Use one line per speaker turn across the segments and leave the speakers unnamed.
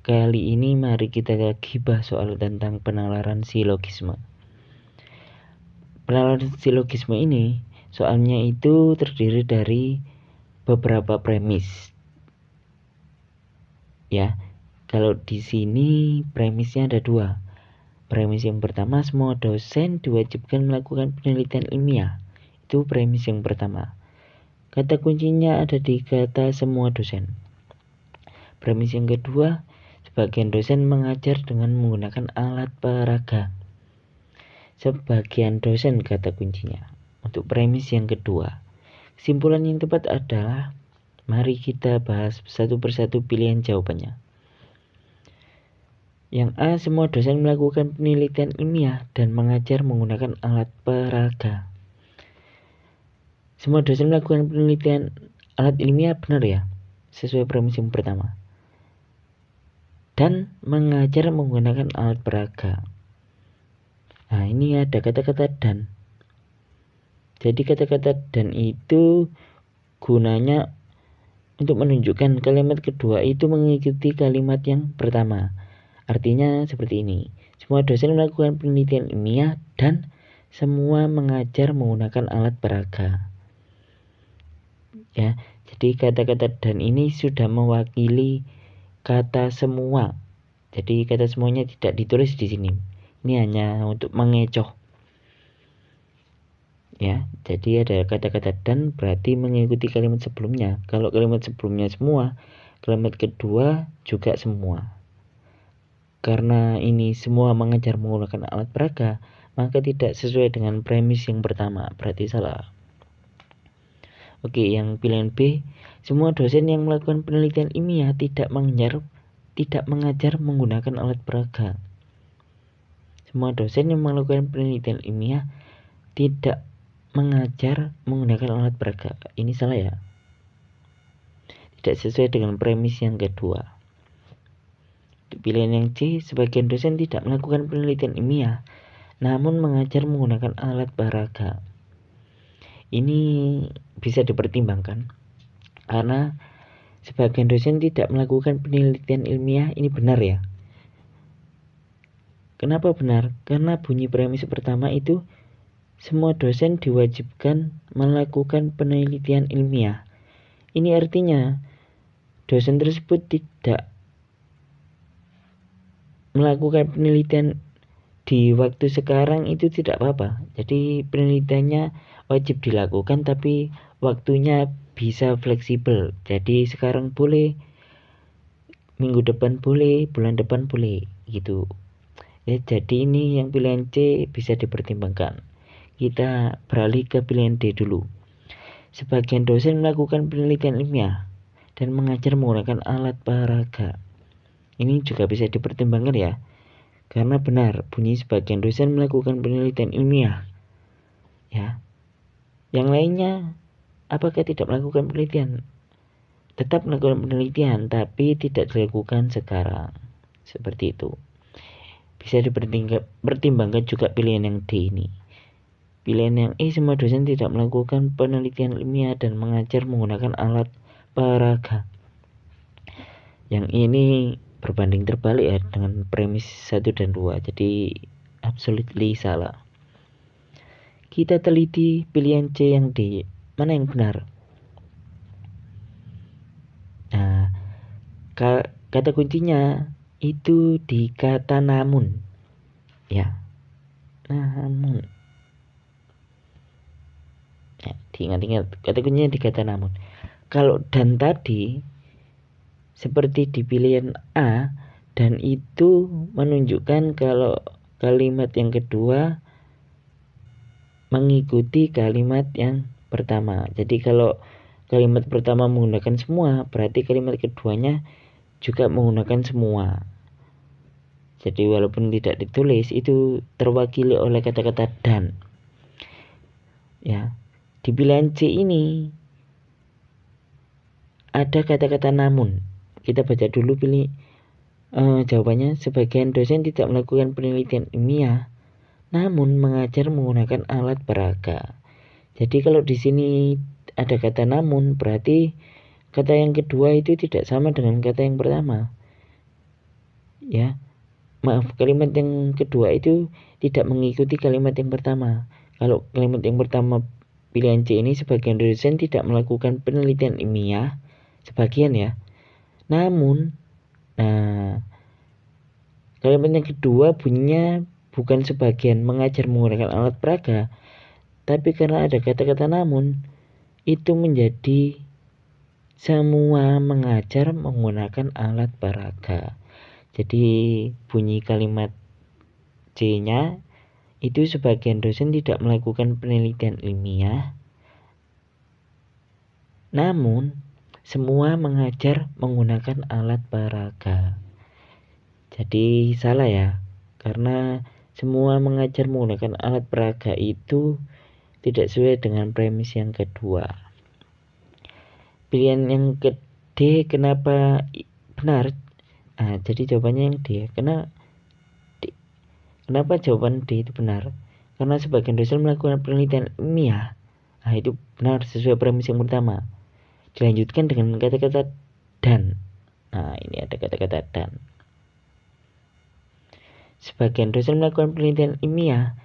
Kali ini mari kita gibah soal tentang penalaran silogisme. Penalaran silogisme ini soalnya itu terdiri dari beberapa premis. Ya, kalau di sini premisnya ada 2. Premis yang pertama, semua dosen diwajibkan melakukan penelitian ilmiah. Itu premis yang pertama. Kata kuncinya ada di kata semua dosen. Premis yang kedua, sebagian dosen mengajar dengan menggunakan alat peraga. Sebagian dosen kata kuncinya. Untuk premis yang kedua, kesimpulan yang tepat adalah mari kita bahas satu persatu pilihan jawabannya. Yang A, semua dosen melakukan penelitian ilmiah dan mengajar menggunakan alat peraga. Semua dosen melakukan penelitian alat ilmiah, benar ya, sesuai premis yang pertama. Dan mengajar menggunakan alat peraga. Nah, ini ada kata-kata dan. Jadi kata-kata dan itu gunanya untuk menunjukkan kalimat kedua itu mengikuti kalimat yang pertama. Artinya seperti ini. Semua dosen melakukan penelitian ilmiah dan semua mengajar menggunakan alat peraga. Ya, jadi kata-kata dan ini sudah mewakili kata semua. Jadi kata semuanya tidak ditulis di sini. Ini hanya untuk mengecoh. Ya, jadi ada kata-kata dan berarti mengikuti kalimat sebelumnya. Kalau kalimat sebelumnya semua, kalimat kedua juga semua. Karena ini semua mengajar menggunakan alat peraga, maka tidak sesuai dengan premis yang pertama, berarti salah. Oke, yang pilihan B, semua dosen yang melakukan penelitian ilmiah tidak mengajar menggunakan alat peraga. Semua dosen yang melakukan penelitian ilmiah tidak mengajar menggunakan alat peraga. Ini salah ya. Tidak sesuai dengan premis yang kedua. Untuk pilihan yang C, sebagian dosen tidak melakukan penelitian ilmiah, namun mengajar menggunakan alat peraga. Ini bisa dipertimbangkan karena sebagian dosen tidak melakukan penelitian ilmiah, ini benar ya. Kenapa benar? Karena bunyi premis pertama itu semua dosen diwajibkan melakukan penelitian ilmiah. Ini artinya dosen tersebut tidak melakukan penelitian di waktu sekarang itu tidak apa-apa. Jadi penelitiannya wajib dilakukan tapi waktunya bisa fleksibel. Jadi sekarang boleh, minggu depan boleh, bulan depan boleh gitu. Ya, jadi ini yang pilihan C bisa dipertimbangkan. Kita beralih ke pilihan D dulu. Sebagian dosen melakukan penelitian ilmiah dan mengajar menggunakan alat peraga. Ini juga bisa dipertimbangkan ya. Karena benar, bunyi sebagian dosen melakukan penelitian ilmiah. Ya. Yang lainnya, apakah tidak melakukan penelitian? Tetap melakukan penelitian, tapi tidak dilakukan sekarang. Seperti itu. Bisa dipertimbangkan juga pilihan yang D ini. Pilihan yang E, semua dosen tidak melakukan penelitian ilmiah dan mengajar menggunakan alat peraga. Yang ini berbanding terbalik ya dengan premis 1 dan 2. Jadi absolutely salah. Kita teliti pilihan C yang D. Mana yang benar? Nah, kata kuncinya itu di kata namun. Ya. Namun. Ya, diingat-ingat kata kuncinya di kata namun. Kalau dan tadi seperti di pilihan A, dan itu menunjukkan kalau kalimat yang kedua mengikuti kalimat yang pertama. Jadi kalau kalimat pertama menggunakan semua, berarti kalimat keduanya juga menggunakan semua. Jadi walaupun tidak ditulis, itu terwakili oleh kata-kata dan. Ya, di pilihan C ini ada kata-kata namun. Kita baca dulu jawabannya. Sebagian dosen tidak melakukan penelitian ilmiah, namun mengajar menggunakan alat peraga. Jadi kalau di sini ada kata namun, berarti kata yang kedua itu tidak sama dengan kata yang pertama. ya. Maaf, kalimat yang kedua itu tidak mengikuti kalimat yang pertama. Kalau kalimat yang pertama pilihan C ini, sebagian dosen tidak melakukan penelitian ilmiah, sebagian ya. Namun, kalimat yang kedua bunyinya bukan sebagian mengajar menggunakan alat peraga, tapi karena ada kata-kata namun, itu menjadi semua mengajar menggunakan alat peraga. Jadi bunyi kalimat C-nya itu sebagian dosen tidak melakukan penelitian ilmiah, namun semua mengajar menggunakan alat peraga. Jadi salah ya, karena semua mengajar menggunakan alat peraga itu tidak sesuai dengan premis yang kedua. Pilihan yang ke D, kenapa benar? Jadi jawabannya yang D. Kenapa jawaban D itu benar? Karena sebagian dosen melakukan penelitian ilmiah. Itu benar sesuai premis yang pertama. Dilanjutkan dengan kata-kata dan. Ini ada kata-kata dan. Sebagian dosen melakukan penelitian ilmiah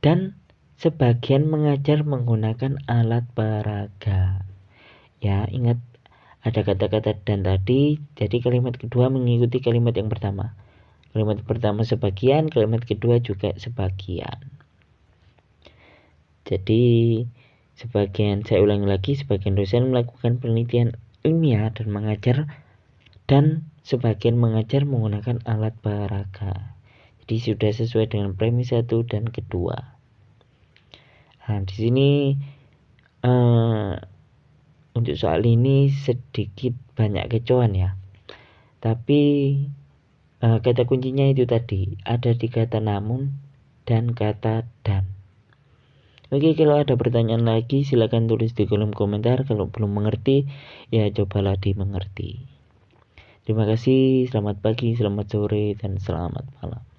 dan sebagian mengajar menggunakan alat peraga. Ya, ingat ada kata-kata dan tadi, jadi kalimat kedua mengikuti kalimat yang pertama. Kalimat pertama sebagian, kalimat kedua juga sebagian. Jadi saya ulangi lagi, sebagian dosen melakukan penelitian ilmiah dan mengajar, dan sebagian mengajar menggunakan alat peraga. Jadi sudah sesuai dengan premis 1 dan kedua. Di sini untuk soal ini sedikit banyak kecoan ya. Tapi kata kuncinya itu tadi, ada di kata namun dan kata dan. Oke, kalau ada pertanyaan lagi silakan tulis di kolom komentar. Kalau belum mengerti ya cobalah dimengerti. Terima kasih, selamat pagi, selamat sore, dan selamat malam.